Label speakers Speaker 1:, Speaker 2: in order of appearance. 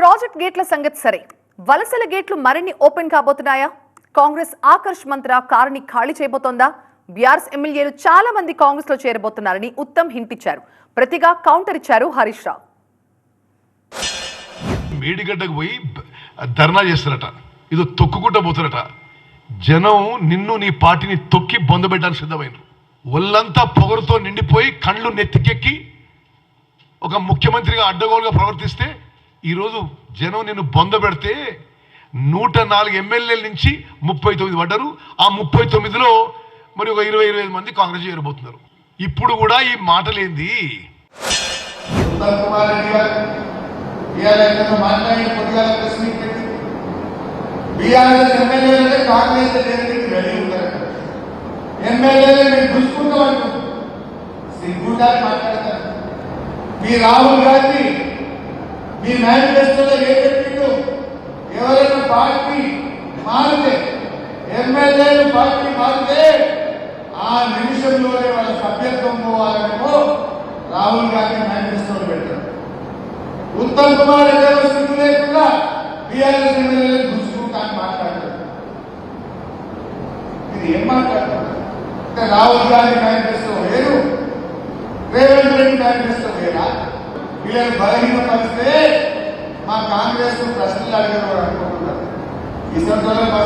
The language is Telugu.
Speaker 1: ప్రాజెక్ట్ గేట్ల సంగతి సరే, వలసల గేట్లు మరిన్ని ఓపెన్ కాబోతున్నాయా? కాంగ్రెస్ ఆకర్ష్ మంత్ర కారుని ఖాళీ చేయబోతోందా? బీఆర్ఎస్ ఎమ్మెల్యేలు చాలా మంది కాంగ్రెస్ లో చేరబోతున్నారని ఉత్తమ్ హింట్ ఇచ్చారు. ప్రతిగా కౌంటర్ ఇచ్చారు హరీష్ రావు.
Speaker 2: మేడిగడ్డకు పోయి ధర్నా చేస్తారట, ఇది తొక్కుకుంటా పోతారట. జనం నిన్ను నీ పార్టీని తొక్కి బొందబెట్టడానికి సిద్ధమైనరు. ఒళ్ళంతా పొగరుతో నిండిపోయి కళ్ళు నెత్తికెక్కి ఒక ముఖ్యమంత్రిగా అడ్డగోలుగా ప్రవర్తిస్తే ఈరోజు జనం నిన్ను బొందబెడితే 104 ఎమ్మెల్యేల నుంచి 39 పడ్డారు. ఆ 39లో మరి ఒక 20-25 మంది కాంగ్రెస్ చేరబోతున్నారు. ఇప్పుడు కూడా ఈ మాటలేంది?
Speaker 3: మీ రాహుల్ గాంధీ మీ మేనిఫెస్టోలో ఏ పెట్టిండు? ఎవరైనా పార్టీ మారితే, ఎమ్మెల్యేలు పార్టీ మారితే ఆ నిమిషంలోనే వాళ్ళ సభ్యత్వం పోవాలనేమో రాహుల్ గాంధీ మేనిఫెస్టోలో పెట్టారు. ఉత్తమ్ కుమార్ రెడ్డి సిగ్గు లేకుండా బీఆర్ఎస్ ఎమ్మెల్యేలు చూసుకుంటాను మాట్లాడతారు. ఇది ఏం మాట్లాడతారు? రాహుల్ గాంధీ మేనిఫెస్టో వేరు, రేవంత్ రెడ్డి మేనిఫెస్టో వేరా? వీళ్ళని బలహీనపరిస్తే మా కాంగ్రెస్ ప్రశ్నలు అడిగారు అనుకుంటున్నారు. ఈ సందర్భంలో